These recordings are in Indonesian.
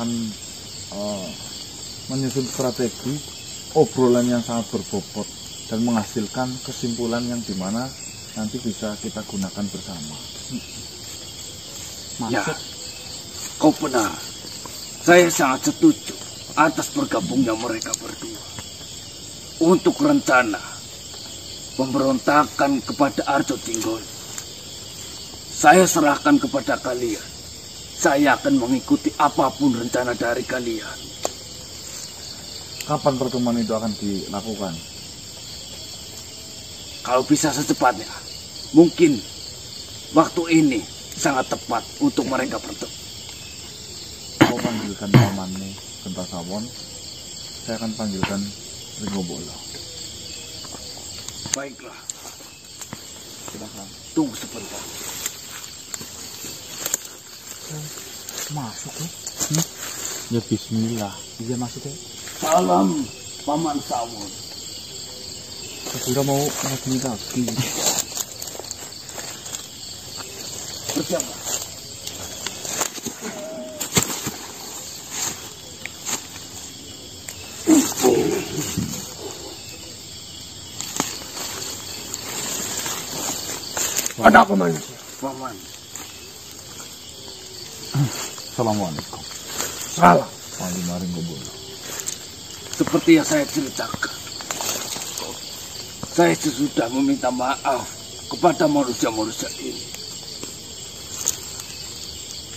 akan menyusun strategi obrolan yang sangat berbobot dan menghasilkan kesimpulan yang dimana nanti bisa kita gunakan bersama. Ya, kau benar. Saya sangat setuju atas bergabungnya mereka berdua untuk rencana pemberontakan kepada Arjo Tinggol. Saya serahkan kepada kalian. Saya akan mengikuti apapun rencana dari kalian. Kapan pertemuan itu akan dilakukan? Kalau bisa secepatnya. Mungkin waktu ini sangat tepat untuk mereka bertemu. Kau panggilkan pamanmu Gentasawon, saya akan panggilkan Ringgobolo. Baiklah. Silakan. Tunggu sebentar. Masuk ya? Ya bismillah. Iya masuk ya. Salam Paman Sawon. Kira mau ngajin kaki. Bersiaplah. Ada apa manusia? Paman. Assalamualaikum. Salam. Panglima Ringgobolo. Seperti yang saya ceritakan, saya sudah meminta maaf kepada manusia-manusia ini.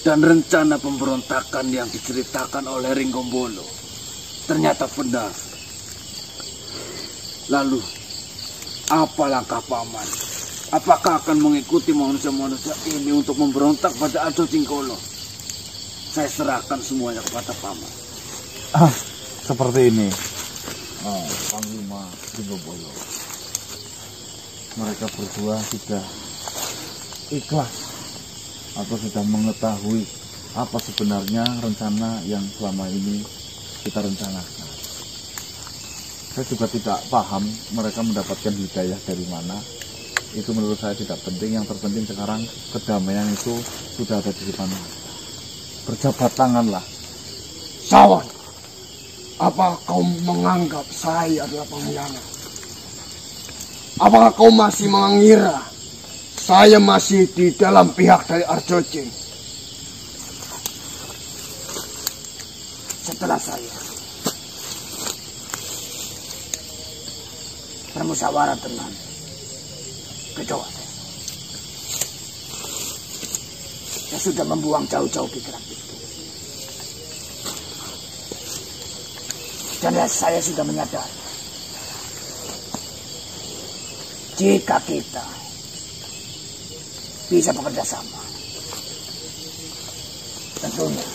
Dan rencana pemberontakan yang diceritakan oleh Ringgobolo ternyata benar. Lalu, apa langkah paman? Apakah akan mengikuti manusia-manusia ini untuk memberontak pada Arjo Tinggolo? Saya serahkan semuanya kepada paman. Seperti ini, Panglima Ringgobolo. Mereka berdua sudah ikhlas atau sudah mengetahui apa sebenarnya rencana yang selama ini kita rencanakan. Saya juga tidak paham mereka mendapatkan hidayah dari mana. Itu menurut saya tidak penting. Yang terpenting sekarang kedamaian itu sudah ada di depan mata. Berjabat tanganlah. Sawon, apa kau menganggap saya adalah pengkhianat? Apakah kau masih mengira saya masih di dalam pihak dari Arjo Jin? Setelah saya bermusyawarah dengan Kecoa, saya sudah membuang jauh-jauh pikiran itu. Dan saya sudah menyadari jika kita bisa bekerja sama, tentunya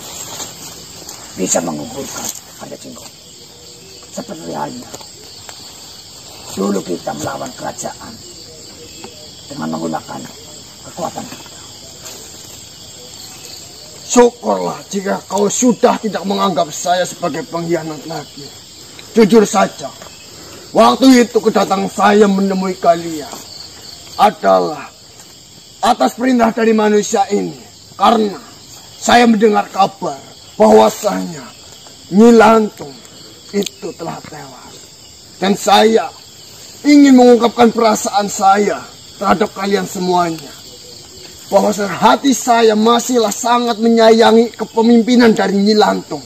bisa menggugurkan Arjo Tinggol. Seperti halnya dulu kita melawan kerajaan dengan menggunakan kekuatan kita. Syukurlah jika kau sudah tidak menganggap saya sebagai pengkhianat lagi. Jujur saja, waktu itu kedatangan saya menemui kalian adalah atas perintah dari manusia ini. Karena saya mendengar kabar bahwasanya Nyi Lantung itu telah tewas. Dan saya ingin mengungkapkan perasaan saya terhadap kalian semuanya. Bahwa hati saya masihlah sangat menyayangi kepemimpinan dari Nyi Lantung.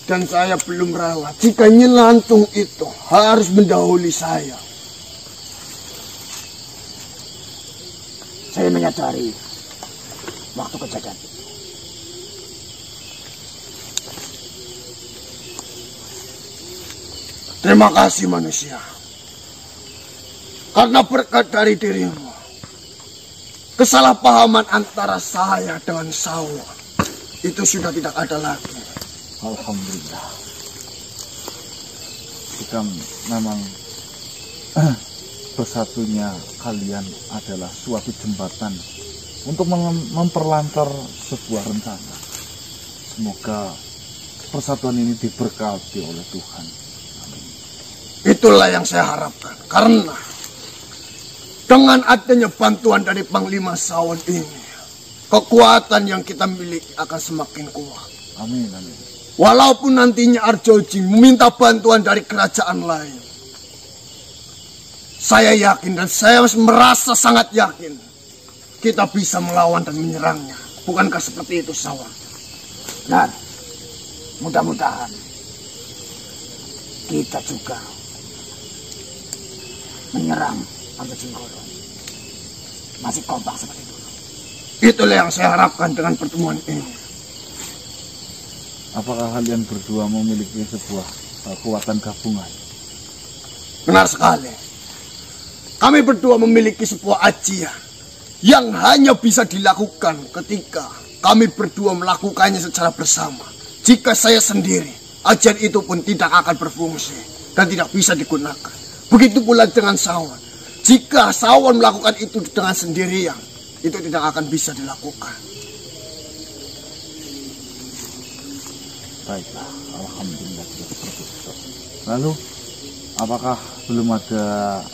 Dan saya belum rela jika Nyi Lantung itu harus mendahului saya. Saya menyadari waktu kejadian itu. Terima kasih manusia. Karena berkat dari dirimu, kesalahpahaman antara saya dengan Sawon itu sudah tidak ada lagi. Alhamdulillah. Jika memang bersatunya kalian adalah suatu jembatan untuk memperlancar sebuah rencana. Semoga persatuan ini diberkati oleh Tuhan. Amin. Itulah yang saya harapkan. Karena dengan adanya bantuan dari Panglima Sawon ini, kekuatan yang kita miliki akan semakin kuat. Amin, amin. Walaupun nantinya Arjojing meminta bantuan dari kerajaan lain, saya yakin dan saya merasa sangat yakin kita bisa melawan dan menyerangnya. Bukankah seperti itu, Sawan? Dan mudah-mudahan kita juga menyerang Arjosinggono masih kompak seperti dulu. Itulah yang saya harapkan dengan pertemuan ini. Apakah kalian berdua memiliki sebuah kekuatan gabungan? Benar sekali. Kami berdua memiliki sebuah ajian yang hanya bisa dilakukan ketika kami berdua melakukannya secara bersama. Jika saya sendiri, ajian itu pun tidak akan berfungsi dan tidak bisa digunakan. Begitu pula dengan Sawan. Jika Sawan melakukan itu dengan sendirian, itu tidak akan bisa dilakukan. Baiklah, alhamdulillah sudah seperti itu. Lalu, apakah belum ada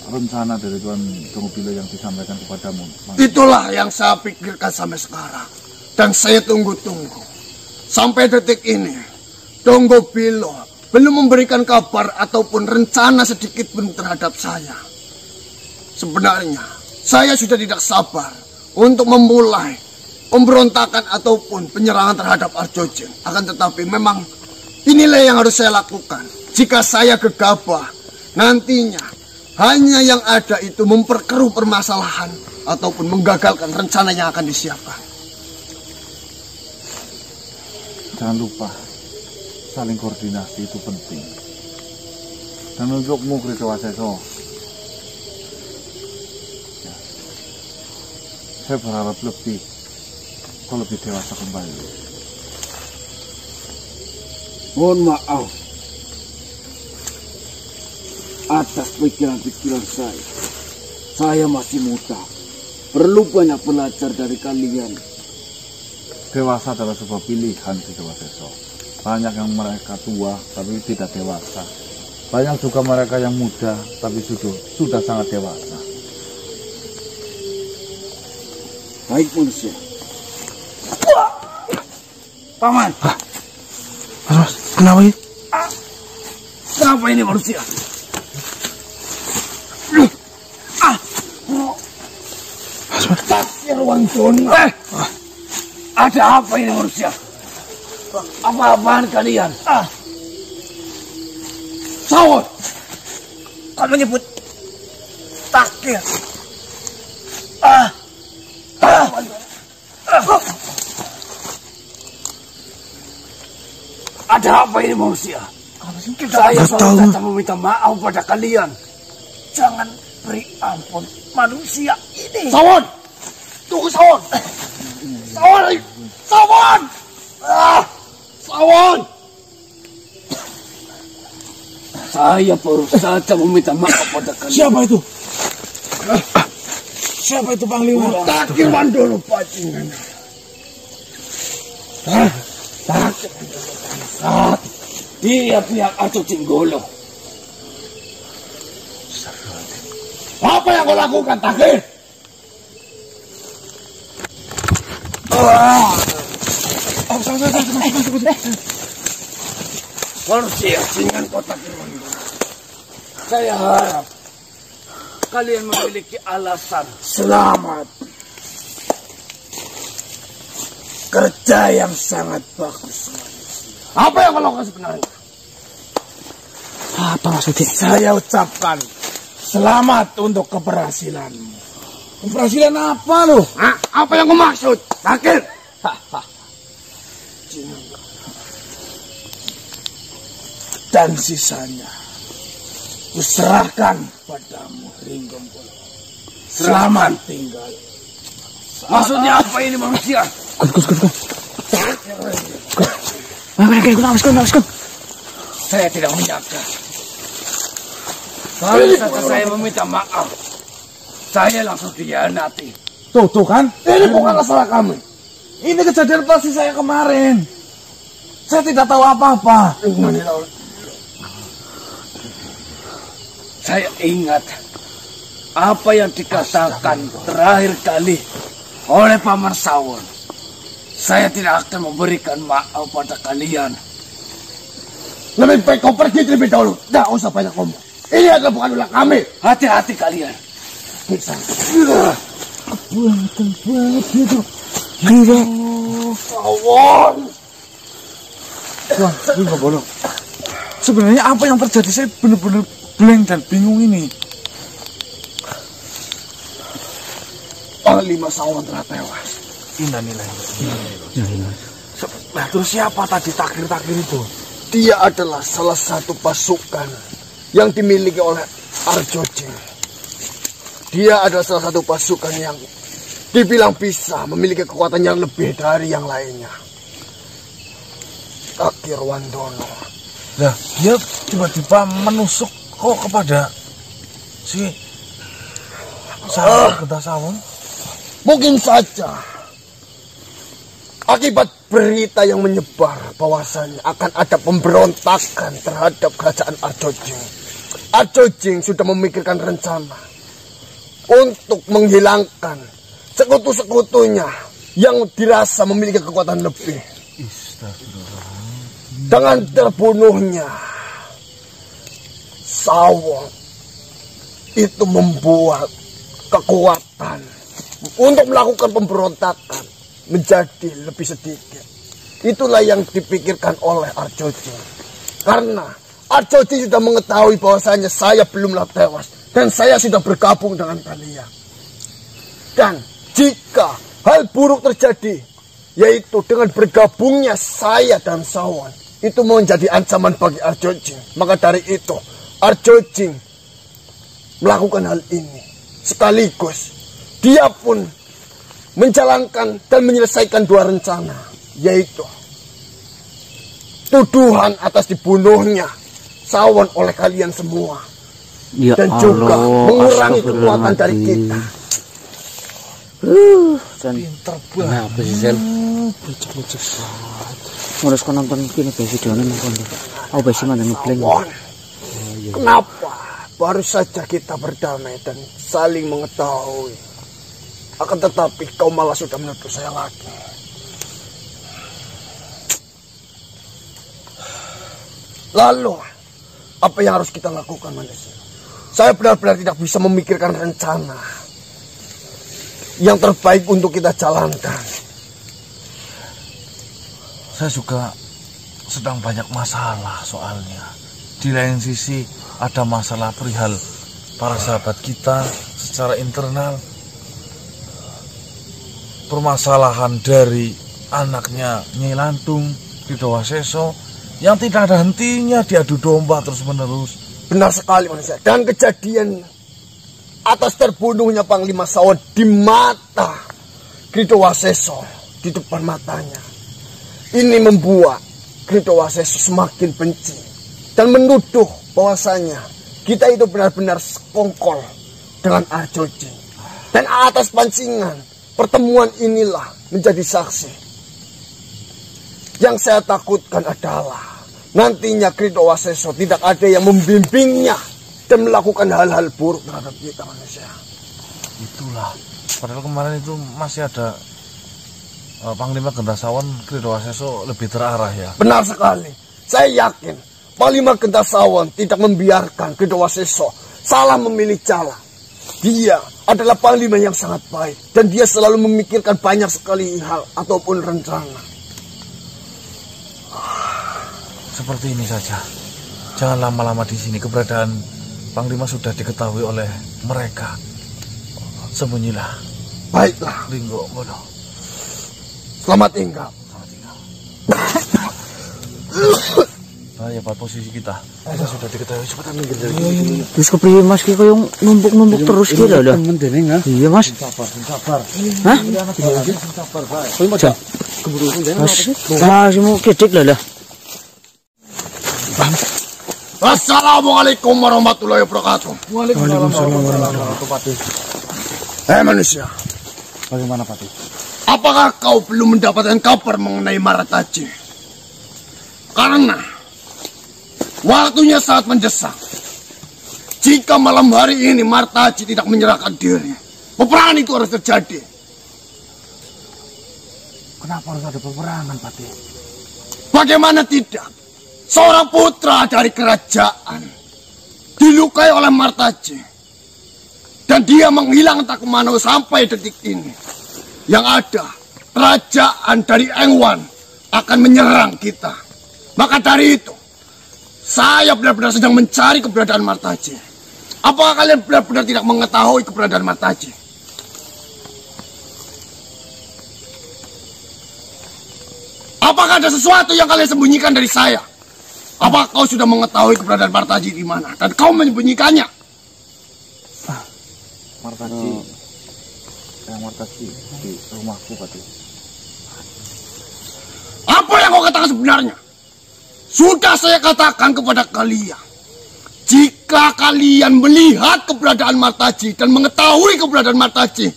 rencana dari Tuan Donggopilo yang disampaikan kepadamu? Itulah yang saya pikirkan sampai sekarang. Dan saya tunggu-tunggu. Sampai detik ini, Donggopilo belum memberikan kabar ataupun rencana sedikit pun terhadap saya. Sebenarnya, saya sudah tidak sabar untuk memulai pemberontakan ataupun penyerangan terhadap Arjojing. Akan tetapi memang inilah yang harus saya lakukan. Jika saya gegabah, nantinya hanya yang ada itu memperkeruh permasalahan ataupun menggagalkan rencana yang akan disiapkan. Jangan lupa, saling koordinasi itu penting. Dan untukmu, Kritowaseso, ya, saya berharap kau lebih dewasa kembali. Mohon maaf atas pikiran-pikiran saya. Saya masih muda, perlu banyak belajar dari kalian. Dewasa adalah sebuah pilihan, Kritowaseso. Banyak yang mereka tua tapi tidak dewasa. Banyak juga mereka yang muda tapi sudah sangat dewasa. Baik, manusia. Paman. Mas, kenapa ini? Kenapa ini manusia? Takir Wangdoni. Ada apa ini manusia? Apa-apaan kalian? Sawan, kau menyebut takir. Ada apa ini manusia? Saya selalu datang meminta maaf pada kalian. Jangan beri ampun manusia ini. Sawan! Tunggu, Sawan! Sawan! Sawan! Sawan! Saya baru saja meminta maaf pada kalian. Siapa itu? Siapa itu Panglima? Takir Mandoro Pacingan. Dia pihak Arjosinggono. Apa yang kau lakukan, Takir? Manusia dengan kota Kirwando. Saya harap kalian memiliki alasan. Selamat. Kerja yang sangat bagus. Apa yang kau lakukan sebenarnya? Apa maksudnya? Saya ucapkan selamat untuk keberhasilanmu. Keberhasilan apa lo? Apa yang kau maksud, Takir? Dan sisanya kuserahkan padamu, Ringgongkolo. Selamat tinggal. Maksudnya apa ini manusia? Saya tidak menyangka. Baru saja saya meminta maaf, saya langsung dihianati. Tuh kan? Ini bukanlah salah kami. Ini kejadian pasti saya kemarin. Saya tidak tahu apa-apa. Saya ingat apa yang dikatakan terakhir kali oleh Paman Sawan. Saya tidak akan memberikan maaf pada kalian. Lebih baik kau pergi terlebih dahulu. Tidak usah banyak ngomong. Ini adalah bukan ulah kami. Hati-hati kalian. Bisa. Kebangetan banget gitu. Gila. Kawan. Tuan, ini nggak boleh. Sebenarnya apa yang terjadi? Saya benar-benar blank dan bingung ini. Panglima Sawan telah tewas. Innalillahi. Nah, terus siapa tadi takdir-takdir itu? Dia adalah salah satu pasukan yang dimiliki oleh Arjojing. Dia adalah salah satu pasukan yang dibilang bisa memiliki kekuatan yang lebih dari yang lainnya. Takdir Wandono. Nah, dia tiba-tiba menusuk kok kepada si Sawan Gentasawan. Mungkin saja akibat berita yang menyebar bahwasannya akan ada pemberontakan terhadap kerajaan Arjojing. Arjojing sudah memikirkan rencana untuk menghilangkan sekutu-sekutunya yang dirasa memiliki kekuatan lebih. Dengan terbunuhnya Sawon itu membuat kekuatan untuk melakukan pemberontakan menjadi lebih sedikit. Itulah yang dipikirkan oleh Arjojing. Karena Arjojing sudah mengetahui bahwasanya saya belumlah tewas dan saya sudah bergabung dengan kalian. Dan jika hal buruk terjadi, yaitu dengan bergabungnya saya dan Sawan, itu menjadi ancaman bagi Arjojing. Maka dari itu Arjojing melakukan hal ini. Sekaligus dia pun menjalankan dan menyelesaikan dua rencana, yaitu tuduhan atas dibunuhnya Sawan oleh kalian semua, ya dan Allah, juga mengurangi kekuatan dari kita. Pinter banget. Apa sih Sel? Harus kau nonton ini videonya nonton. Oh besi mana ngebleng? Sawan, kenapa baru saja kita berdamai dan saling mengetahui, akan tetapi kau malah sudah menuduh saya lagi? Lalu apa yang harus kita lakukan, manusia? Saya benar-benar tidak bisa memikirkan rencana yang terbaik untuk kita jalankan. Saya juga sedang banyak masalah soalnya. Di lain sisi ada masalah perihal para sahabat kita secara internal. Permasalahan dari anaknya Nyai Lantung, Kido Waseso, yang tidak ada hentinya diadu domba terus menerus. Benar sekali, manusia. Dan kejadian atas terbunuhnya Panglima Sawan di mata Kido Waseso, di depan matanya, ini membuat Kido Waseso semakin benci dan menuduh bahwasanya kita itu benar-benar sekongkol dengan Arjojing. Dan atas pancingan pertemuan inilah menjadi saksi. Yang saya takutkan adalah nantinya Kido Waseso tidak ada yang membimbingnya dan melakukan hal-hal buruk terhadap kita, manusia. Itulah. Padahal kemarin itu masih ada Panglima Gentasawan, Kido Waseso lebih terarah ya. Benar sekali. Saya yakin Panglima Gentasawan tidak membiarkan Kido Waseso salah memilih jalan. Dia adalah panglima yang sangat baik dan dia selalu memikirkan banyak sekali hal ataupun rencana. Seperti ini saja. Jangan lama-lama di sini. Keberadaan Panglima sudah diketahui oleh mereka. Sembunyilah. Baiklah. Ringgo Gono. Selamat tinggal. Ya Pak, posisi kita sudah diketahui. Cepetan minggir dari sini. Terus kepriye Mas ki koyo numpuk-numpuk terus ki lho. Iya Mas. Sabar. Hah? Sabar, Pak. Mas mau kedik lho lah. Assalamualaikum warahmatullahi wabarakatuh. Waalaikumsalam warahmatullahi wabarakatuh. Manusia, Bagaimana Pak? apakah kau belum mendapatkan kabar mengenai Marataji? Karena waktunya sangat mendesak. Jika malam hari ini Martaji tidak menyerahkan diri, peperangan itu harus terjadi. Kenapa harus ada peperangan, Patih? Bagaimana tidak? Seorang putra dari kerajaan dilukai oleh Martaji. Dan dia menghilang tak kemana sampai detik ini. Yang ada, kerajaan dari Engwan akan menyerang kita. Maka dari itu, saya benar-benar sedang mencari keberadaan Martaji. Apakah kalian benar-benar tidak mengetahui keberadaan Martaji? Apakah ada sesuatu yang kalian sembunyikan dari saya? Apakah kau sudah mengetahui keberadaan Martaji di mana? Dan kau menyembunyikannya? Martaji di rumahku, Patih. Apa yang kau katakan sebenarnya? Sudah saya katakan kepada kalian. Jika kalian melihat keberadaan Martaji dan mengetahui keberadaan Martaji,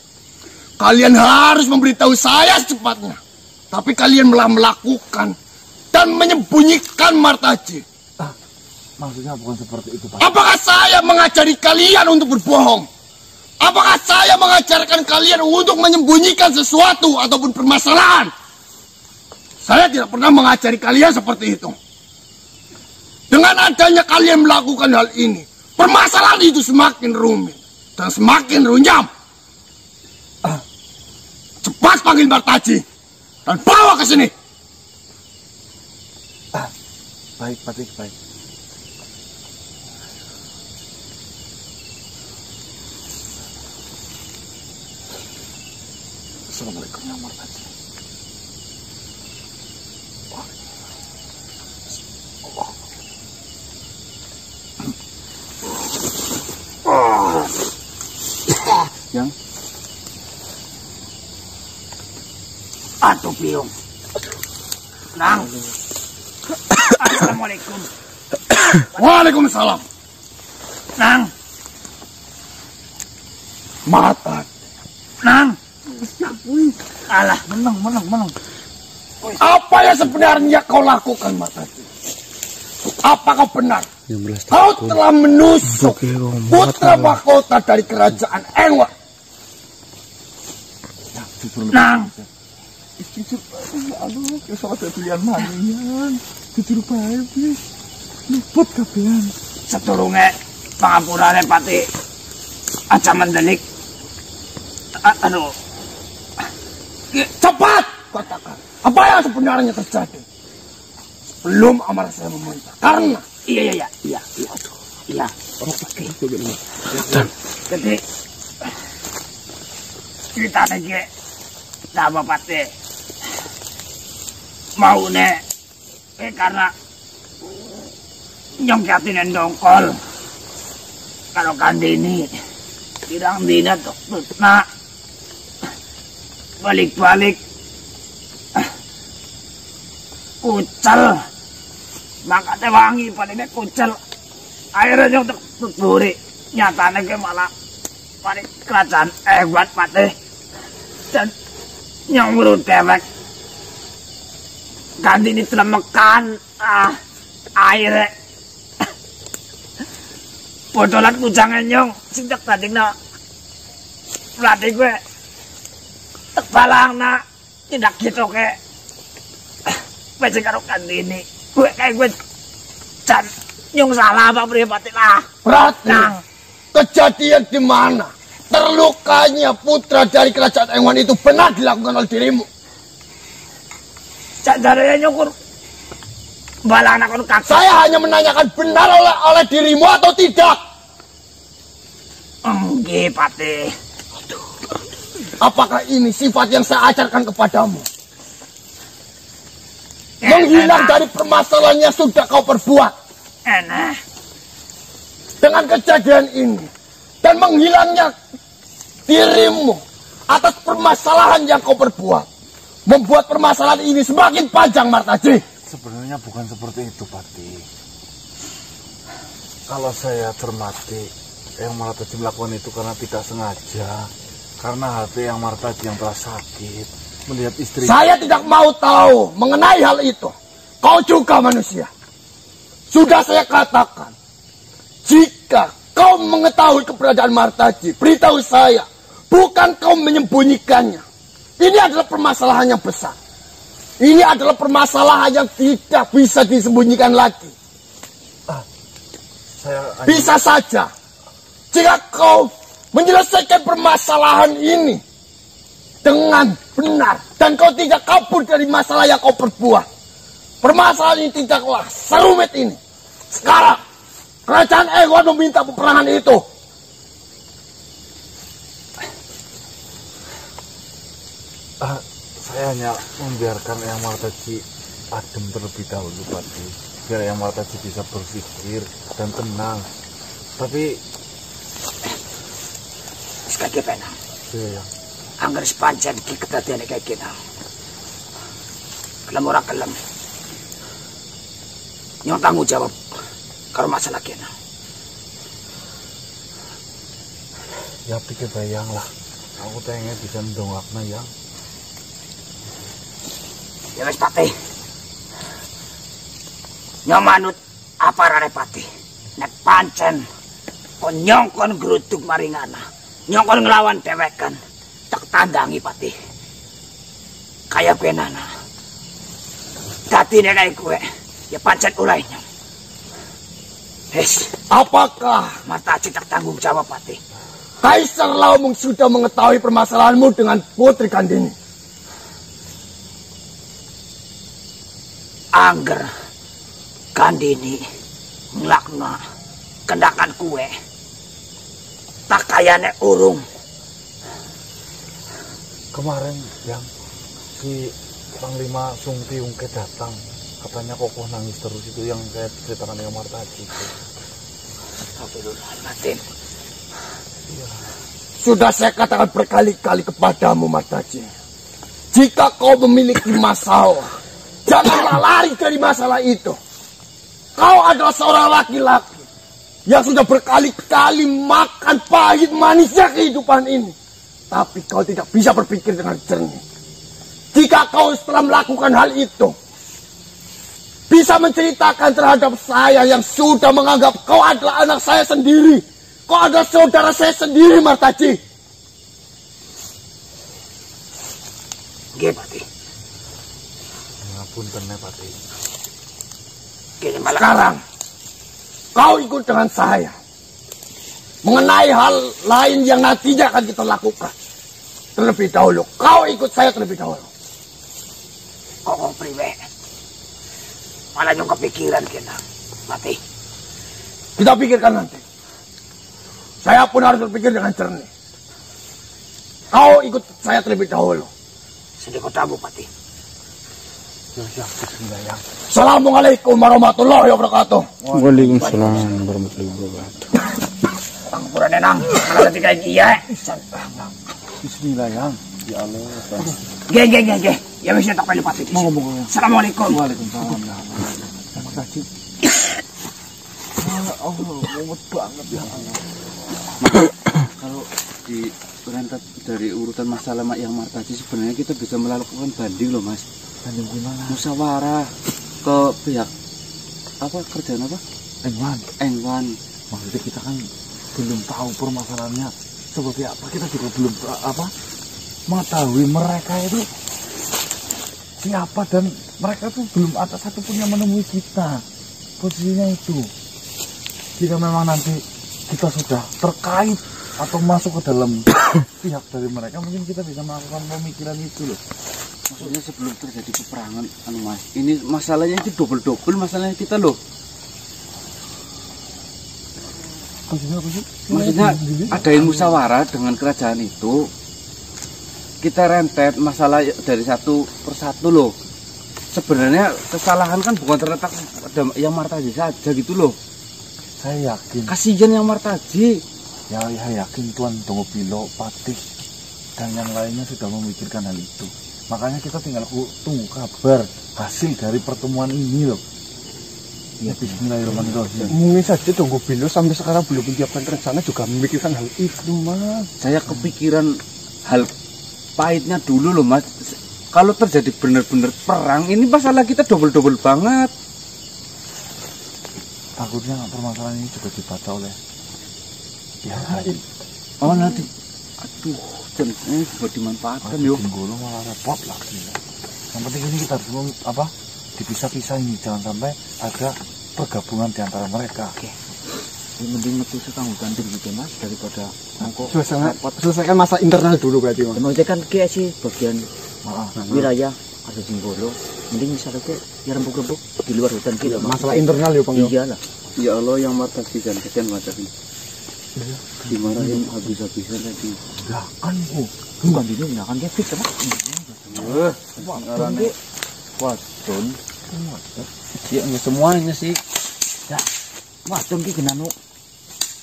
kalian harus memberitahu saya secepatnya. Tapi kalian malah melakukan dan menyembunyikan Martaji. Maksudnya bukan seperti itu, Pak. Apakah saya mengajari kalian untuk berbohong? Apakah saya mengajarkan kalian untuk menyembunyikan sesuatu ataupun permasalahan? Saya tidak pernah mengajari kalian seperti itu. Dengan adanya kalian melakukan hal ini, permasalahan itu semakin rumit dan semakin runyam. Cepat panggil Martaji dan bawa ke sini. Baik, Patih, baik. Assalamualaikum ya Martaji. Yang Atuh piung. Nang. Assalamualaikum. Waalaikumsalam. Nang. Mata. Nang. Alah, menang. Apa yang sebenarnya kau lakukan, Martaji? Apakah benar kau telah menusuk putra mahkota dari kerajaan Engwan? Nang. Jujur, aduh, salah saya pilihan manian. Jujur baik, bis. Luput kabehan. Seturunge pangapurane Pati aja mendelik. Aduh. Cepat katakan apa yang sebenarnya terjadi sebelum amarah saya memuncak. Karena Iya. Oke. Jadi ceritanya ki sama Pati mau karena nyong katinen dongkol kalau Kandini tidak dina tutna balik-balik kucel maka teh wangi pada kucel akhirnya nyong tuturi nyatanya ke malah pada kerajaan buat Pati dan nyong urut dewek Kandini telah makan airnya bodolan kujangan nyong sintek tadi berarti gue tekbalang tidak gitu ke pecah karo Kandini gue kayak gue can nyong salah apa pribadi lah berarti kejadian di mana terlukanya putra dari kerajaan Engwan itu benar dilakukan oleh dirimu. Caranya nyukur balang anak kakak. Saya hanya menanyakan benar oleh dirimu atau tidak. Enggak, Pati. Apakah ini sifat yang saya ajarkan kepadamu? Menghilang dari permasalahan yang sudah kau perbuat. Enak. Dengan kejadian ini dan menghilangnya dirimu atas permasalahan yang kau perbuat, membuat permasalahan ini semakin panjang, Martaji. Sebenarnya bukan seperti itu, Pati. Kalau saya cermati, yang Martaji melakukan itu karena tidak sengaja. Karena hati yang Martaji yang telah sakit, melihat istri. Saya tidak mau tahu mengenai hal itu. Kau juga manusia. Sudah saya katakan, jika kau mengetahui keberadaan Martaji, beritahu saya. Bukan kau menyembunyikannya. Ini adalah permasalahan yang besar. Ini adalah permasalahan yang tidak bisa disembunyikan lagi. Bisa saja jika kau menyelesaikan permasalahan ini dengan benar dan kau tidak kabur dari masalah yang kau perbuat, permasalahan ini tidaklah serumit ini. Sekarang kerajaan Engwan meminta peperangan itu. Saya hanya membiarkan Eyang Martaji adem terlebih dahulu, Pati. Biar Eyang Martaji bisa berpikir dan tenang. Tapi sekali pena. Iya, Angger sepanjang ki kedadian kayak kita. Kelem ora kelem. Nyong tanggung jawab karo masalah kena. ya pikir bayang lah. Aku pengen bisa mendongakna ya. Ya wis Patih. Nyong manut apa rare Patih. Nek pancen kon nyongkon gruduk maringana. Nyongkon ngelawan dewekan. Tak tandangi Patih. Kaya penana. Dadi nek kowe ya pancen ulai nyong. Wis, Apakah Martaji tak tanggung jawab Patih. Kaisar Laomung sudah mengetahui permasalahanmu dengan Putri Kandini? Angger Kandini nglakna kendakan kue tak kayane urung. Kemarin yang si Panglima Sungti Ungke datang, katanya kokoh nangis terus, itu yang saya ceritakan dengan Martaji. Astagfirullahaladzim. Sudah saya katakan berkali-kali kepadamu, Martaji. Jika kau memiliki masalah, janganlah lari dari masalah itu. Kau adalah seorang laki-laki yang sudah berkali-kali makan pahit manisnya kehidupan ini. Tapi kau tidak bisa berpikir dengan jernih. Jika kau setelah melakukan hal itu bisa menceritakan terhadap saya yang sudah menganggap kau adalah anak saya sendiri, kau adalah saudara saya sendiri, Martaji. Nggih, Patih. Ngapunten ya Patih. Kini malah Sekarang kau ikut dengan saya mengenai hal lain yang nantinya akan kita lakukan. Terlebih dahulu kau ikut saya terlebih dahulu. kok priwe. Malah nyong kepikiran kena. Patih. Kita pikirkan nanti. Saya pun harus berpikir dengan jernih. Kau ikut saya terlebih dahulu. Sedih tabu Patih. Assalamualaikum warahmatullahi wabarakatuh. Waalaikumsalam warahmatullahi wabarakatuh. Pangkuran enang. Malah ketika iya. Bismillah yang. Ya Allah. Nggih. Ya wis tak pelu Patih. Assalamualaikum. Waalaikumsalam. Terima kasih. Allah, mumet banget ya Allah. Kalau di rentet dari urutan masalah yang Martaji, sebenarnya kita bisa melakukan banding loh Mas. Banding gimana? Musyawarah ke pihak apa, kerjaan apa? Engwan. Maksudnya kita kan belum tahu permasalahannya seperti apa. Kita juga belum mengetahui mereka itu siapa, dan mereka tuh belum ada satupun yang menemui kita. Posisinya itu, jika memang nanti kita sudah terkait atau masuk ke dalam pihak dari mereka, mungkin kita bisa melakukan pemikiran itu loh. Maksudnya sebelum terjadi peperangan, Mas, ini masalahnya itu double masalahnya kita loh. Maksudnya adain musyawarah dengan kerajaan itu, kita rentet masalah dari satu persatu loh. Sebenarnya kesalahan kan bukan terletak pada yang Martaji saja gitu loh. Saya yakin. Kasihan yang Martaji. Ya, saya yakin Tuan Donggopilo, Patih, dan yang lainnya sudah memikirkan hal itu. Makanya kita tinggal tunggu kabar hasil dari pertemuan ini loh. Ya, bismillahirrahmanirrahim. Mungkin saja Donggopilo sampai sekarang belum menyiapkan rencana juga memikirkan hal itu, Mas. Saya kepikiran hal pahitnya dulu loh Mas. Kalau terjadi benar-benar perang, ini masalah kita double banget. Takutnya permasalahan ini juga dibaca oleh pihak lain. Oh nanti, aduh, ini buat dimanfaatkan yuk. Tinggolo malah repot lagi. Yang penting ini kita harus dipisah-pisah ini, jangan sampai ada pergabungan di antara mereka. Oke. Yang penting metu setanggutan gitu Mas, daripada angkok Selesaikan masa internal dulu berarti Mas. maksudnya kan kayak sih bagian wilayah ada Jenggolo. Mending misalnya kayak ya rembuk-rembuk di luar hutan kita Mas. Masalah internal ya Bang. Iyalah. Ya Allah yang Martasi dan kesian macam ini. Dimarahin habis-habisan tadi. Lah kan Bukan ini kan dia fix apa? Ngarane wadon. Ya enggak semuanya sih. Ya. Wadon ki genanu.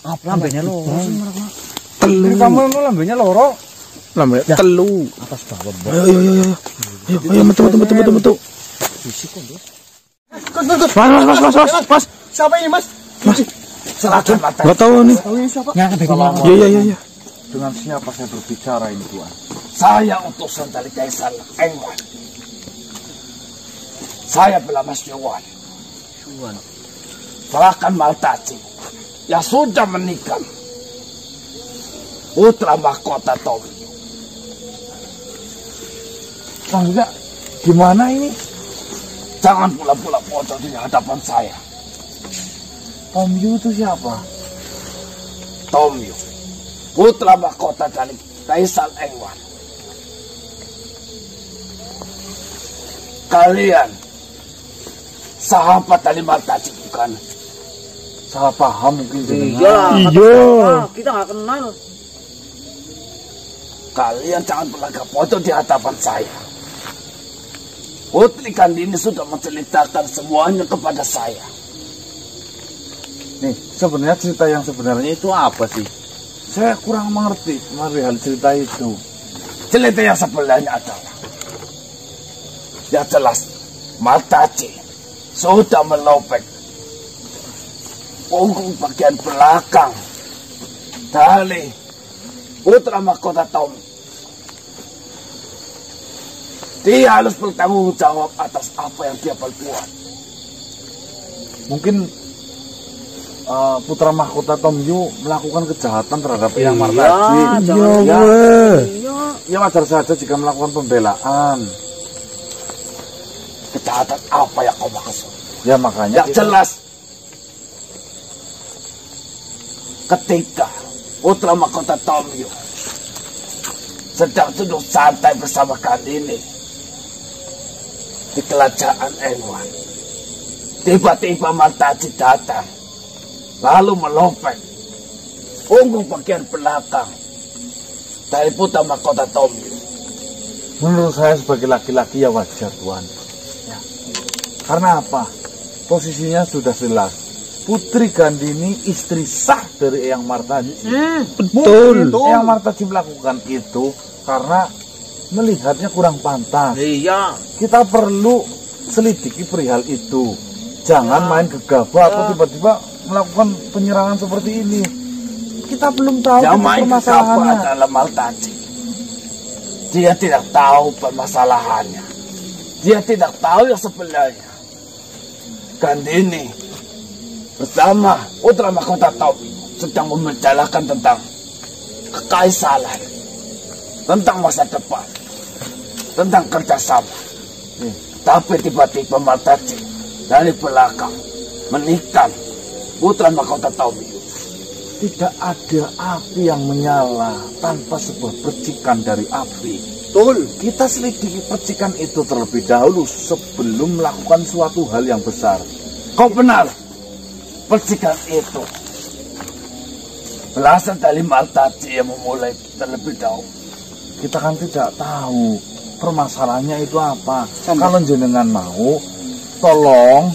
Apa lambene loro. telu. Kamu lambenya loro. Lambe telu. Atas bawah. Ayo metu. Fisik kok, Bos. Mas. Siapa ini Mas? Serahkan mata. Enggak tahu nih. Ya, Iya. Dengan siapa saya berbicara ini Tuan? Saya utusan dari Kaisar Engwan. Saya bela Mas Yuan. Serahkan Maltaci yang sudah menikah putra mahkota Tommy. Maksudnya gimana ini? Jangan pula-pula bodoh di hadapan saya. Om Yu itu siapa? Tommy, putra mahkota dari Kaisar Engwan. Kalian sahabat dari Maltaci bukan? Salah paham mungkin Iya. Kita nggak kenal. Kalian jangan berlagak bodoh di hadapan saya. Putri Kandini sudah menceritakan semuanya kepada saya. Nih, sebenarnya cerita yang sebenarnya itu apa sih? Saya kurang mengerti hal cerita itu. Cerita yang sebenarnya adalah, ya jelas, Maltaci sudah melopek punggung bagian belakang dari putra mahkota Tommy. Dia harus bertanggung jawab atas apa yang dia perbuat. Mungkin putra mahkota Tom Yu melakukan kejahatan terhadap Eyang Martasi. Ya wajar saja jika melakukan pembelaan. Kejahatan apa yang kau maksud? Ya makanya Yang jelas, ketika putra mahkota Tommy sedang duduk santai bersama Kandini di kerajaan Engwan, tiba-tiba Maltaci datang lalu melopek punggung bagian belakang dari putra mahkota Tommy. menurut saya sebagai laki-laki ya wajar Tuan. Ya. Karena apa? Posisinya sudah jelas. Putri Kandini istri sah dari Eyang Martasi. Betul. Eyang Martasi melakukan itu karena melihatnya kurang pantas. Iya. Kita perlu selidiki perihal itu. Jangan main gegabah atau tiba-tiba melakukan penyerangan seperti ini. Kita belum tahu Yang main gegabah permasalahannya. adalah Maltaci. Dia tidak tahu permasalahannya. Dia tidak tahu yang sebenarnya. Kandini bersama putra mahkota Tommy sedang membicarakan tentang kekaisaran, tentang masa depan, tentang kerjasama. Tapi tiba-tiba Maltaci dari belakang menikam putra mahkota Tommy. Tidak ada api yang menyala tanpa sebuah percikan dari api. Betul. Kita selidiki percikan itu terlebih dahulu sebelum melakukan suatu hal yang besar. Kau benar, percikan itu berasal dari Maltaci yang memulai terlebih dahulu. Kita kan tidak tahu permasalahannya itu apa. Kalau jenengan mau, tolong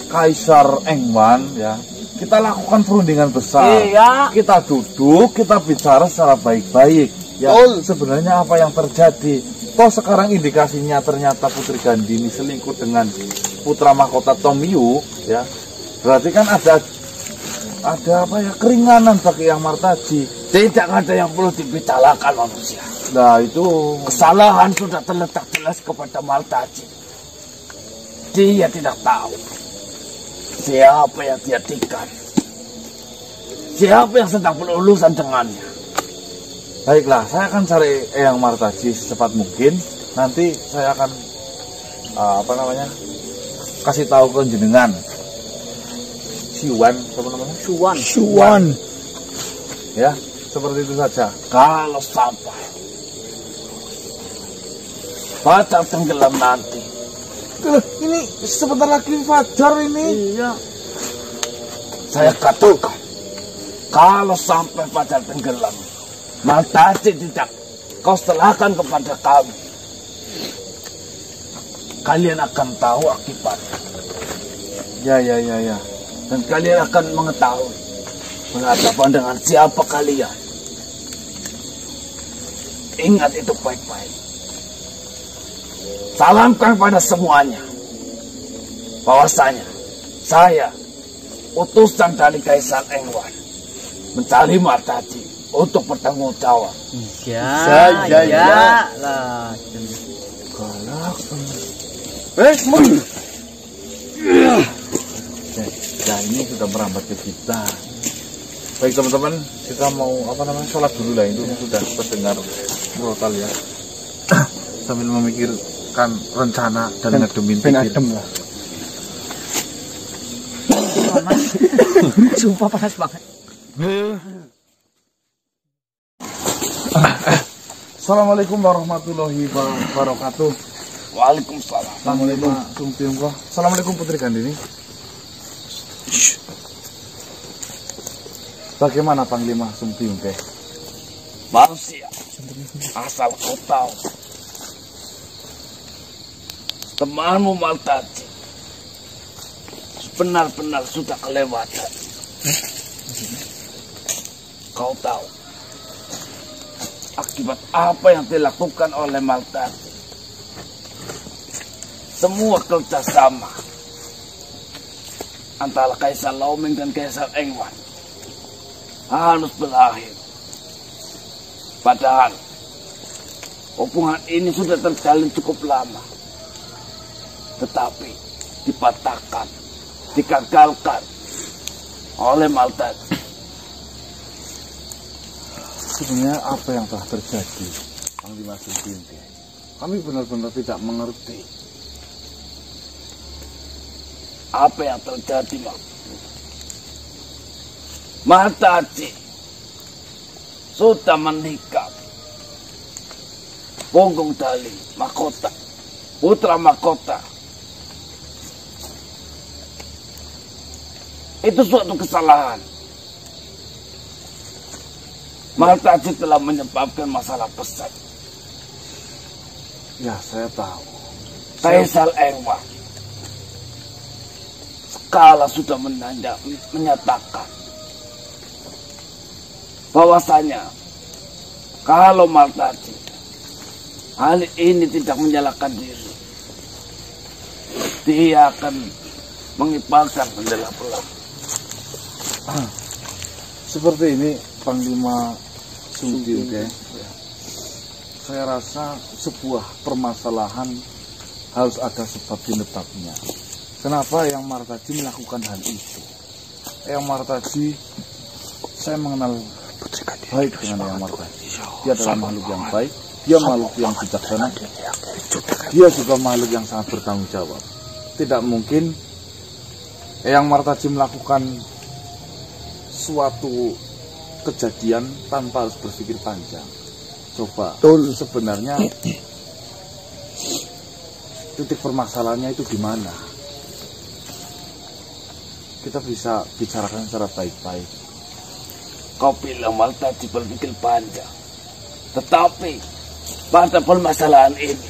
Kaisar Engwan ya, kita lakukan perundingan besar. Iya. Kita duduk, kita bicara secara baik-baik. Ya, sebenarnya apa yang terjadi? Toh sekarang indikasinya ternyata Putri Kandini selingkuh dengan putra mahkota Tommy Yu, ya. Berarti kan ada apa ya, keringanan bagi Eyang Martasi. Tidak ada yang perlu dibicarakan manusia. Nah itu Kesalahan sudah terletak jelas kepada Maltaci. Dia tidak tahu siapa yang dia tikam, siapa yang sedang berurusan dengannya. baiklah, saya akan cari Eyang Martasi secepat mungkin. Nanti saya akan kasih tahu ke jenengan. Siwan, apa namanya? Suwan. Ya, seperti itu saja. Kalau sampai Fajar tenggelam nanti, Ini sebentar lagi fajar ini. Iya. saya katakan, kalau sampai Fajar tenggelam, Maltasi tidak kau serahkan kepada kami. Kalian akan tahu akibatnya. Ya. Dan kalian akan mengetahui berhadapan dengan siapa kalian. Ingat itu baik-baik. Salamkan pada semuanya bahwasanya saya utusan dari Kaisar Engwan mencari Martati untuk bertanggung jawab. Ya lah. Ya ini sudah merambat ke kita. Baik teman-teman, kita mau sholat dulu lah, itu sudah terdengar brutal ya. Sambil memikirkan rencana dan ngademin pikir. lah. Sumpah panas banget. Assalamualaikum warahmatullahi wabarakatuh. Waalaikumsalam. Assalamualaikum Sungtiungko. Assalamualaikum Putri Gandini. Bagaimana Panglima Sungtiungke? Manusia, asal kau tahu, temanmu Maltati benar-benar sudah kelewatan. Kau tahu akibat apa yang dilakukan oleh Maltati? Semua kerjasama antara Kaisar Laoming dan Kaisar Engwan harus berakhir. Padahal hubungan ini sudah terjalin cukup lama, tetapi dipatahkan, digagalkan oleh Maltati. Sebenarnya apa yang telah terjadi, Panglima Sungtiungke? Kami benar-benar tidak mengerti. Apa yang terjadi, Maltati sudah menikah Punggung Dali Mahkota, putra mahkota. Itu suatu kesalahan. Maltati telah menyebabkan masalah besar. Ya, saya tahu. Kaisar Engwan sekala sudah menyatakan bahwasanya kalau Maltati hal ini tidak menyalahkan diri, dia akan mengibarkan bendera perang. Seperti ini Panglima Sungtiungke. Saya rasa sebuah permasalahan harus ada sebab penyebabnya. Kenapa Eyang Martaji melakukan hal itu? Eyang Martaji, saya mengenal baik dengan Eyang Martaji. Dia adalah makhluk yang baik, dia makhluk yang bijaksana, dia juga makhluk yang sangat bertanggung jawab. Tidak mungkin Eyang Martaji melakukan suatu kejadian tanpa harus berpikir panjang. Coba, sebenarnya titik permasalahannya itu di mana? Kita bisa bicarakan secara baik-baik. Kau bilang Maltati berpikir panjang, tetapi pada permasalahan ini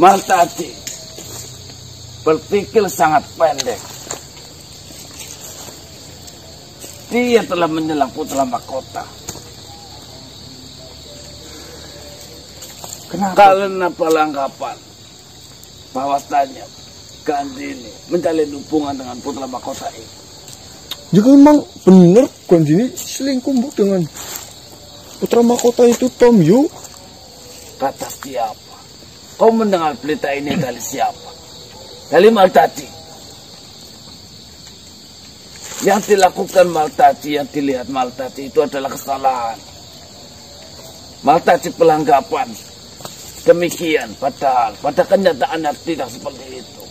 Maltati berpikir sangat pendek. Dia telah menyerang putra mahkota. Kenapa? Karena pelanggapan bahwasanya Gandini menjalin hubungan dengan putra mahkota ini. Jika memang benar Gandini selingkuh dengan putra mahkota itu Tom Yu, Kata siapa? Kau mendengar berita ini dari siapa? Dari Maltati. Yang dilakukan Maltati, yang dilihat Maltati itu adalah kesalahan. Maltati pelanggapan demikian, padahal pada kenyataannya tidak seperti itu.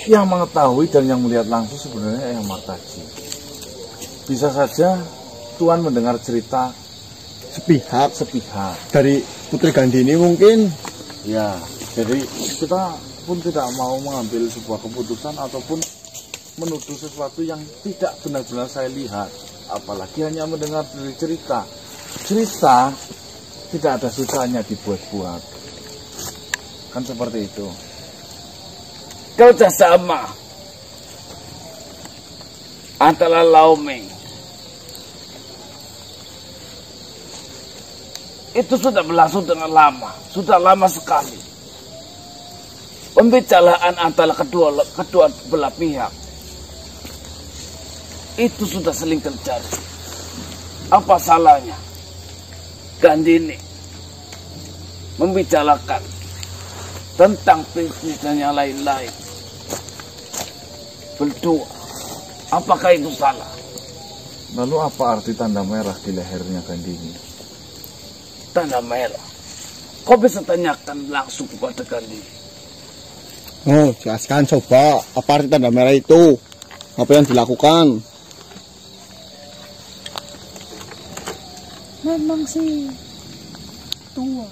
Yang mengetahui dan yang melihat langsung sebenarnya Eyang Martaji. Bisa saja Tuan mendengar cerita Sepihak sepihak. dari Putri Gandini mungkin. Ya, jadi kita pun tidak mau mengambil sebuah keputusan ataupun menuduh sesuatu yang tidak benar-benar saya lihat. Apalagi hanya mendengar dari cerita. Cerita tidak ada susahnya dibuat-buat. Kan seperti itu. Kerjasama antara Laoming itu sudah berlangsung dengan lama, sudah lama sekali. Pembicaraan antara kedua belah pihak itu sudah sering terjadi. Apa salahnya Gandini membicarakan tentang bisnis dan yang lain-lain berdua? Apakah itu salah? Lalu apa arti tanda merah di lehernya Gandini? Tanda merah. Kau bisa tanyakan langsung kepada Gandini. Oh, jelaskan coba apa arti tanda merah itu? Apa yang dilakukan? Memang sih tua.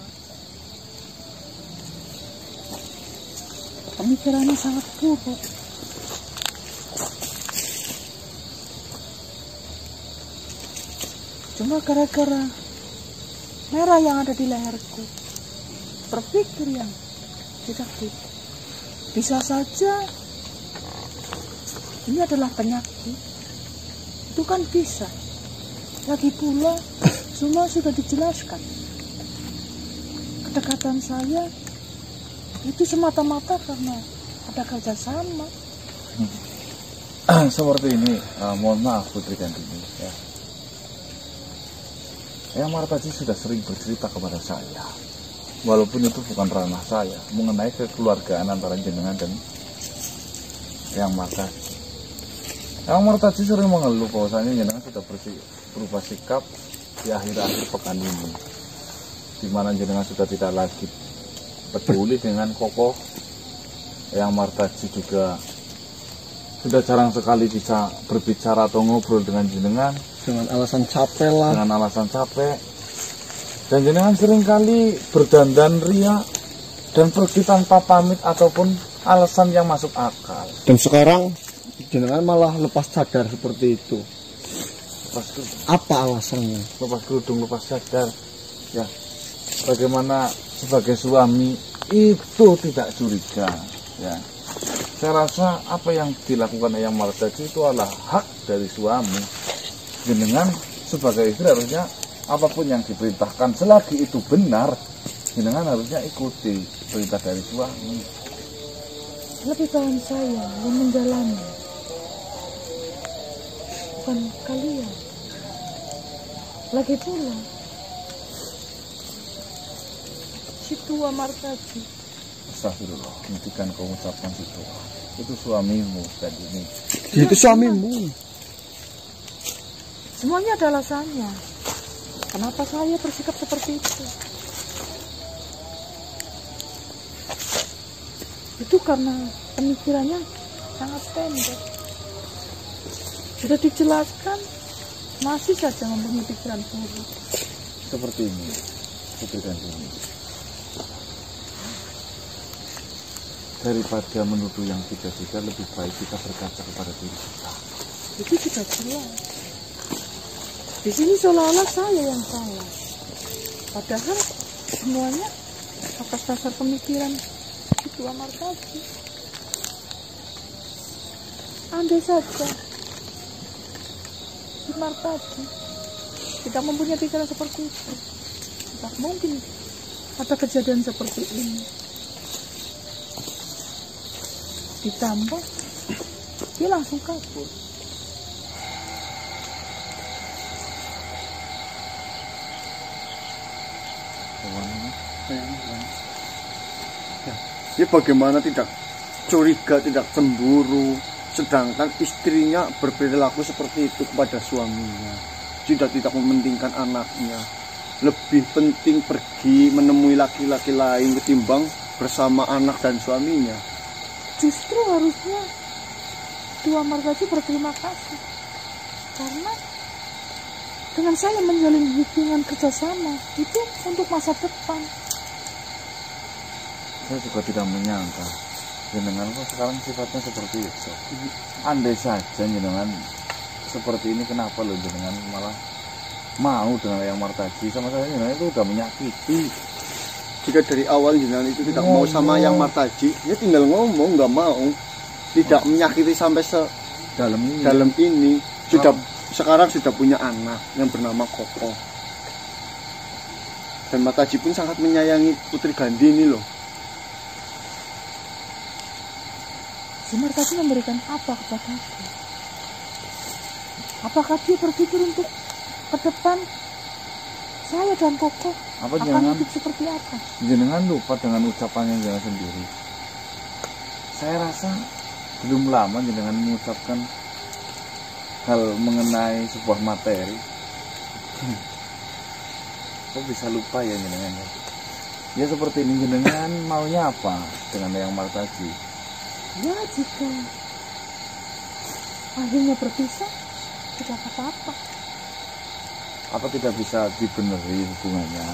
Pemikirannya sangat buruk. Cuma gara-gara merah yang ada di leherku, berpikir yang tidak gitu. Bisa saja ini adalah penyakit. Itu kan bisa. Lagi pula semua sudah dijelaskan. Kedekatan saya itu semata-mata karena ada kerjasama. Seperti ini, mohon maaf Putri Gandini ya. Eyang Martaji sudah sering bercerita kepada saya, walaupun itu bukan ranah saya, mengenai kekeluargaan antara jenengan dan Eyang Martaji. Eyang Martaji sering mengeluh bahwasanya jenengan sudah berubah sikap di akhir-akhir pekan ini, di mana jenengan sudah tidak lagi peduli dengan kokoh. Eyang Martaji juga sudah jarang sekali bisa berbicara atau ngobrol dengan jenengan, Dengan alasan capek lah. dengan alasan capek. Dan jenengan seringkali berdandan ria dan pergi tanpa pamit ataupun alasan yang masuk akal. Dan sekarang jenengan malah lepas sadar seperti itu. Apa alasannya? Lepas kerudung, lepas sadar. Ya, bagaimana sebagai suami itu tidak curiga. Ya, saya rasa apa yang dilakukan Eyang Martaji itu adalah hak dari suami. Jenengan sebagai istri harusnya apapun yang diperintahkan selagi itu benar, jenengan harusnya ikuti perintah dari suami. Lebih kawan saya yang menjalani, bukan kalian. Lagi pula si tua Martaji. Astagfirullah, hentikan kau ucapkan itu. Itu suamimu tadi ini. Itu suamimu. Semuanya ada alasannya. Kenapa saya bersikap seperti itu? Itu karena pemikirannya sangat pendek. Sudah dijelaskan, masih saja mempunyai pikiran buruk. Seperti ini, Putri Gandini. Daripada menuduh yang tidak-tidak, lebih baik kita berkaca kepada diri kita. Itu sudah jelas. Di sini seolah-olah saya yang salah. Padahal semuanya atas dasar pemikiran itu Martaji. Andai saja si Martaji tidak mempunyai pikiran seperti itu, tidak mungkin ada kejadian seperti ini. Ditambah dia langsung kabur. Ya bagaimana tidak curiga, tidak cemburu, sedangkan istrinya berperilaku seperti itu kepada suaminya, sudah tidak mementingkan anaknya. lebih penting pergi menemui laki-laki lain ketimbang bersama anak dan suaminya. Justru harusnya Dua Martaji berterima kasih karena dengan saya menjalin hubungan kerjasama itu untuk masa depan. Saya juga tidak menyangka jenengan kok sekarang sifatnya seperti itu. Andai saja jenengan seperti ini, kenapa loh jenengan malah mau dengan yang Martaji? Sama saya jenengan itu udah menyakiti. Jika dari awal jenengan itu tidak mau sama yang Martaji, ya tinggal ngomong nggak mau, tidak menyakiti sampai dalam ini. Sekarang sudah punya anak yang bernama Koko, dan Martaji pun sangat menyayangi Putri Gandini loh. Si Martaji memberikan apa kepadaku? Apakah dia berpikir untuk ke depan saya dan Koko Apa akan jenengan hidup seperti apa? jenengan lupa dengan ucapannya jenengan sendiri? Saya rasa belum lama jenengan mengucapkan hal mengenai sebuah materi. Kok bisa lupa ya jenengan? Ya seperti ini, jenengan maunya apa dengan yang Martaji? Ya jika akhirnya berpisah tidak apa-apa. Apa tidak bisa dibeneri hubungannya?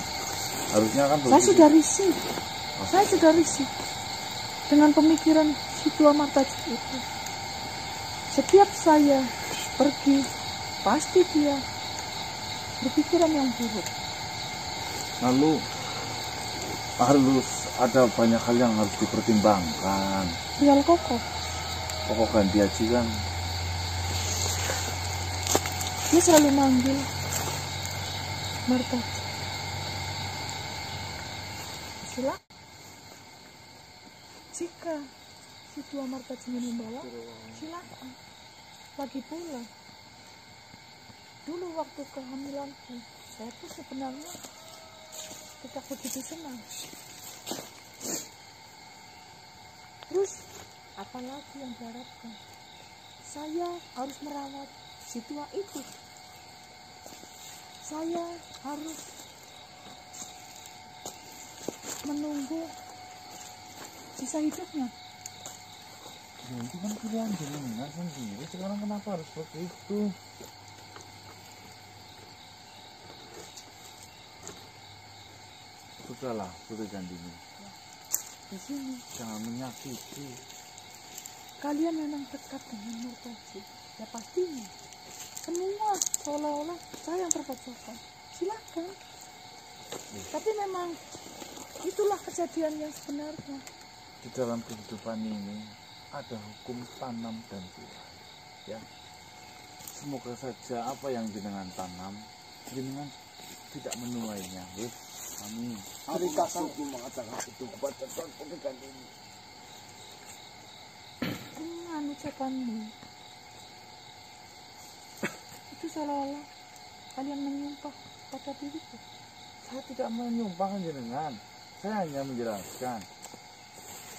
Harusnya kan Saya sudah risih. Saya sudah risih dengan pemikiran si Dua Martaji itu. Setiap saya pergi, pasti dia berpikiran yang buruk. Lalu harus ada banyak hal yang harus dipertimbangkan. Rial Koko, Pokok ganti aja kan. dia selalu manggil Martaji. Silakan. Jika si Dua Martaji membawa, silakan. Lagi pula, dulu waktu kehamilanku, saya tuh sebenarnya tidak begitu senang. Terus, apalagi yang diharapkan? Saya harus merawat si tua itu. Saya harus menunggu sisa hidupnya. Ya, itu kan pilihan jenengan sendiri. Sekarang kenapa harus seperti itu? Sudahlah, Putri Gandini. Di sini, Jangan menyakiti. kalian memang dekat dengan Martaji. Ya pastinya. Semua seolah-olah saya yang terpojokkan. Silakan. Tapi memang itulah kejadian yang sebenarnya. Di dalam kehidupan ini ada hukum tanam dan tuai. Ya, semoga saja apa yang jenengan tanam, jenengan tidak menuainya. Wih, amin. Cerita aku mengatakan itu kepada Tuan Putri Gandini. Dengan ucapanmu itu seolah-olah kalian menyumpah pada diriku. Saya tidak menyumpahkan jenengan. Saya hanya menjelaskan.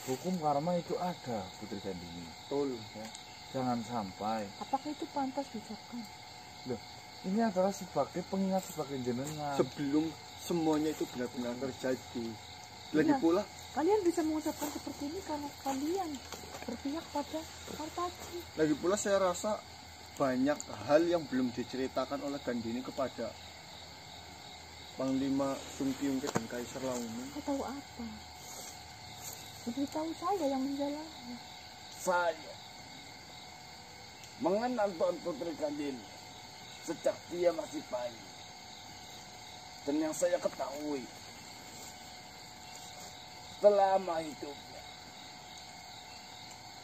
Hukum karma itu ada, Putri Gandini. Betul. Ya. Jangan sampai. Apakah itu pantas diucapkan? Loh, ini adalah sebagai pengingat sebagai jenengan. Sebelum semuanya itu benar-benar terjadi. Lagi Iya. pula, Kalian bisa mengucapkan seperti ini karena kalian berpihak pada Martaji. lagi pula saya rasa banyak hal yang belum diceritakan oleh Gandini kepada Panglima Sungkyungke dan Kaisar Launu. Kau tahu apa? Beritahu saya yang menjalani. Saya mengenal Tuan Putri Gandini sejak dia masih bayi. Dan yang saya ketahui, selama hidupnya,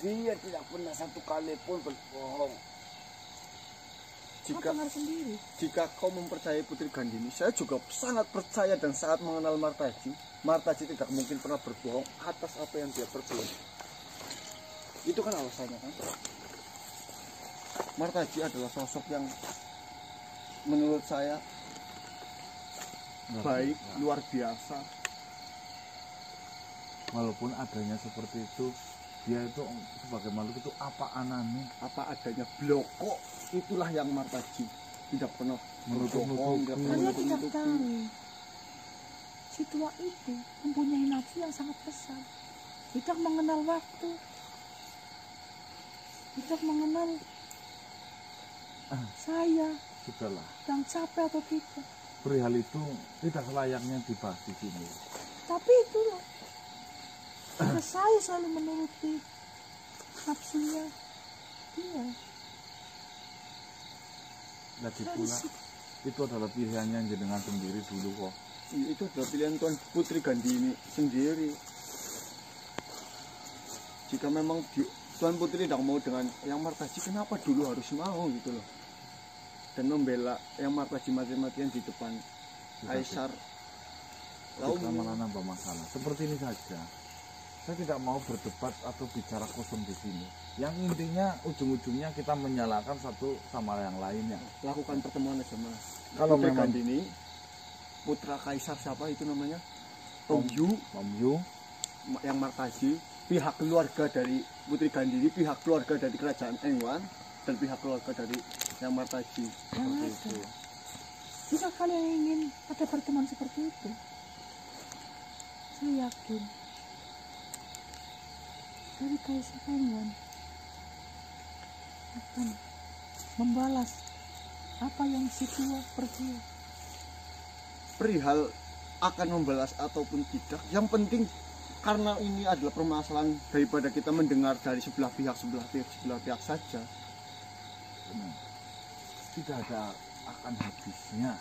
dia tidak pernah satu kali pun berbohong. Kau dengar sendiri. Jika kau mempercayai Putri Gandini, saya juga sangat percaya dan sangat mengenal Martaji. Martaji tidak mungkin pernah berbohong atas apa yang dia perbuat. Itu kan alasannya kan. Martaji adalah sosok yang menurut saya baik, luar biasa. Walaupun adanya seperti itu, dia itu sebagai makhluk itu apa anane, Apa adanya bloko, itulah yang Martaji. Tidak pernah berbohong, tidak pernah Kalian tidak menutupi. tahu si tua itu mempunyai nafsu yang sangat besar. Tidak mengenal waktu, tidak mengenal saya Sudahlah, yang capek atau tidak. perihal itu tidak selayaknya dibahas di sini. Tapi itulah, karena saya selalu menuruti nafsunya dia. Lagi pula, itu adalah pilihannya jenengan sendiri dulu kok. Iya, itu adalah pilihan Tuan Putri Gandini sendiri. Jika memang Tuan Putri tidak mau dengan yang Martaji, kenapa dulu harus mau gitu loh? Dan membela yang Martaji mati-matian di depan Kaisar. Kita malah nambah masalah. Seperti ini saja. Saya tidak mau berdebat atau bicara kosong di sini. Yang intinya ujung-ujungnya kita menyalahkan satu sama yang lainnya. Lakukan pertemuan aja Mas. Kalau Putri memang Gandini, putra Kaisar siapa itu namanya? Tomyu, yang Martaji, pihak keluarga dari Putri Gandini, pihak keluarga dari kerajaan Engwan, dan pihak keluarga dari yang Martaji. Seperti itu. Jika kalian ingin ada pertemuan seperti itu, saya yakin dari Kaisar Engwan akan membalas apa yang si tua perbuat. Perihal akan membalas ataupun tidak, yang penting karena ini adalah permasalahan daripada kita mendengar dari sebelah pihak saja. tidak ada akan habisnya.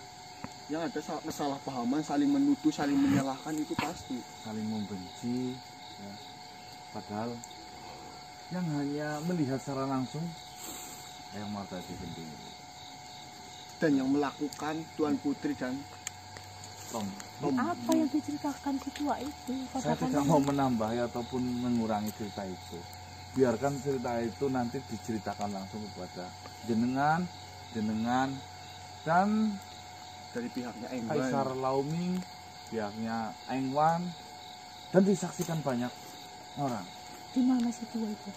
Yang ada kesalahpahaman, saling menuduh, saling menyalahkan itu pasti. Saling membenci ya. Padahal yang hanya melihat secara langsung yang Martaji sendiri Dan yang melakukan Tuan Putri dan Tom. Apa yang diceritakan si tua itu? Saya tidak mau menambah ataupun mengurangi cerita itu. Biarkan cerita itu nanti diceritakan langsung kepada jenengan dan dari pihaknya Engwan. Kaisar Laoming, pihaknya Engwan, dan disaksikan banyak orang. Di mana si tua itu?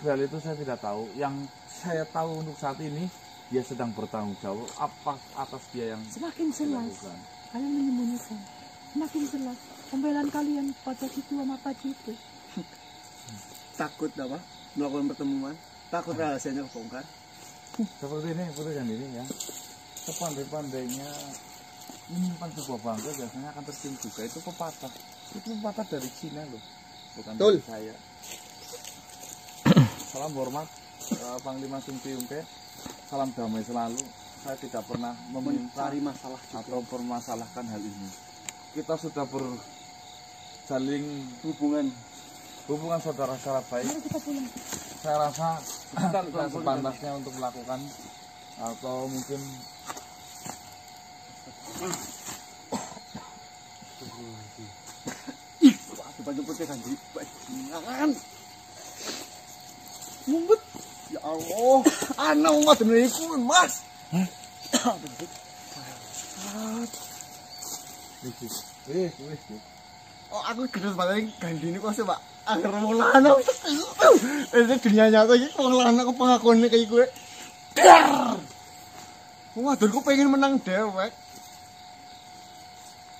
Hal itu saya tidak tahu. Yang saya tahu untuk saat ini, dia sedang bertanggung jawab atas dia yang Semakin jelas dilakukan. kalian menyembunyikan, semakin jelas pembelaan kalian pada si tua Martaji itu. Takut apa? Melakukan pertemuan, takut rahasianya kebongkar. Seperti ini, Putri Gandini ya. Sepandai-pandainya menyimpan sebuah bangga biasanya akan tercium juga. Itu pepatah. Itu pepatah dari Cina loh, bukan Betul. dari saya. Salam hormat Panglima Sungkiungke. Salam damai selalu. Saya tidak pernah meminta Mencari masalah atau permasalahkan hal ini. Kita sudah berjalin hubungan saudara secara baik. Mari kita pulang. Saya rasa tidak sepantasnya untuk melakukan atau mungkin Baju putih kan di jangan mumet ya Allah anak umat demiku Mas. Oh aku gedhe banget Gandini kok Pak akhir wong lanang ini dunia nyata iki wong lanang kok pengakone kayak gue wong adulku pengen menang dewek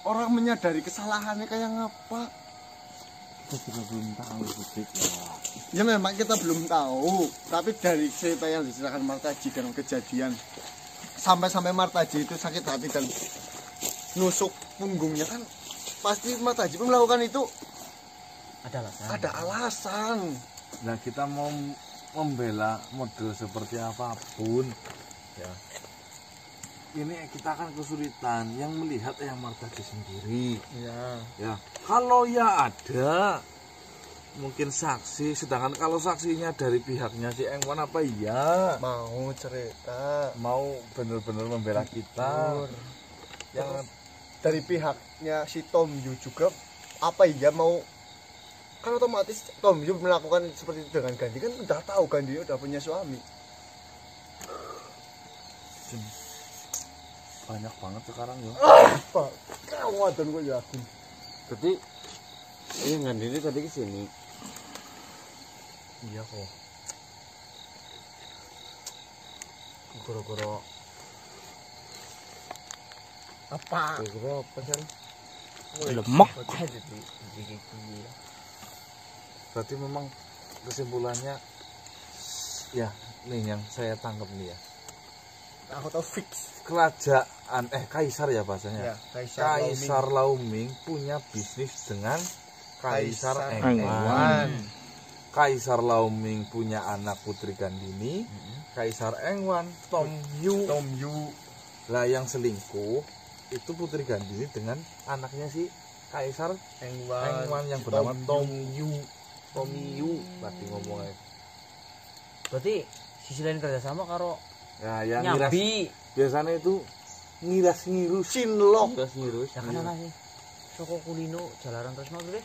orang menyadari kesalahannya kayak ngapa. kita juga belum tahu Budik ya. Ya memang kita belum tahu, tapi dari cerita yang diceritakan Martaji dan kejadian sampai Martaji itu sakit hati dan nusuk punggungnya kan pasti Martaji pun melakukan itu ada alasan. Nah, kita mau membela model seperti apapun ya, ini kita akan kesulitan yang melihat yang Martaji sendiri ya. Kalau ya ada mungkin saksi, sedangkan kalau saksinya dari pihaknya si Engwan apa iya Mau cerita mau benar-benar membela kita yang dari pihaknya si Tom Yu juga apa iya mau, kan otomatis Tom Yu melakukan seperti itu dengan Gandhi kan udah tahu Gandhi udah punya suami. banyak banget sekarang ya. Apa? Kamu adon gue yakin. Berarti ini Gandini tadi ke sini. Iya kok. Goro-goro Apa? apa kan? lemak. Berarti memang kesimpulannya ya nih yang saya tangkap nih ya. Aku tahu fix. Kerajaan kaisar ya bahasanya. Ya, Kaisar Lauming punya bisnis dengan Kaisar Engwan. Engwan. Kaisar Lauming punya anak Putri Gandini. Kaisar Engwan Tom Yu. Lah yang selingkuh itu Putri Gandini dengan anaknya si Kaisar Engwan yang bernama Tom Yu. Berarti ngomongnya. Berarti sisi lain kerjasama karo Ya yang ngiras, Nyabi. biasanya itu ngiras-ngirus cinlok. Ngiras-ngirus. Ya kan ana sih. Soko kulino jalaran terus mau deh.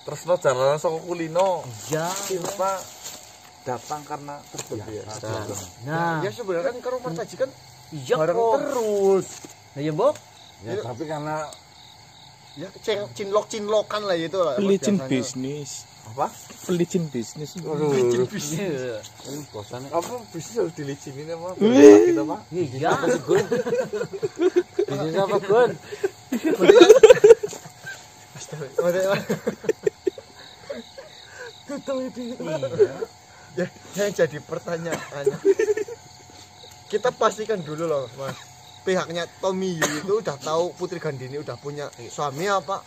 Terus no jalanan soko kulino. Iya. Cinta datang karena terbiasa. Nah, Ya sebenarnya kan karo Martaji kan iya bareng kok. terus. Nah, ya, Mbok. Ya tapi karena Ya cinlok-cinlokan lah itu lah. Pelicin biasanya. bisnis. apa? Pelicin bisnis. Waduh, Iya. Ini bosan. apa bisnis harus dilicinin apa? Kita pak? Iya. Apa sih, Gun? Bisnis apa, Gun? Ya, yang jadi pertanyaannya. Kita pastikan dulu loh, Mas. Pihaknya Tommy Yu itu udah tahu Putri Gandini udah punya suami apa?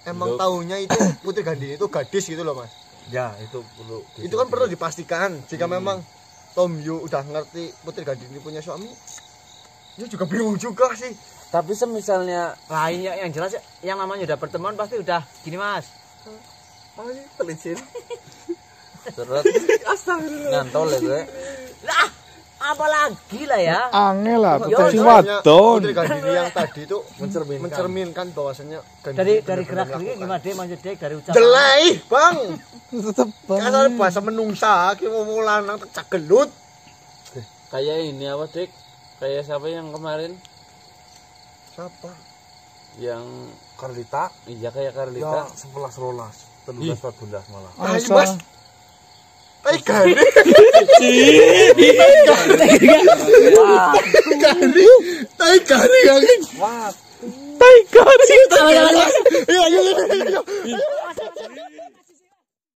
Emang tahunya itu Putri Gandini itu gadis gitu loh, Mas. Ya itu perlu. Itu kan perlu dipastikan. Jika memang Tom Yu udah ngerti Putri Gandini punya suami, ya juga bingung juga sih. Tapi semisalnya Lainnya yang jelas yang namanya udah pertemuan pasti udah gini, Mas. Oh ini pelicin. seret ngantol ya gue. Lah, apalagi lah ya. Angel lah, Yo, tadi Soalnya wadon. Putri Gandini yang tadi itu Mencerminkan. mencerminkan bahwasanya Dari Gandini benar-benar gerak-geriknya melakukan. gimana deh, Mas Dek, dari ucapan. Jelai, Bang. Tetep Kasar bahasa menungsa, ki mau lanang cak gelut. Kayak ini apa, Dik? Kayak siapa yang kemarin Siapa? yang Karlita. iya kayak Ya Carlita. 11 rolas. 13 14 malah. Ayo, Mas. Tai garing. Tai garing angin. Wah, Tiger. Ayo.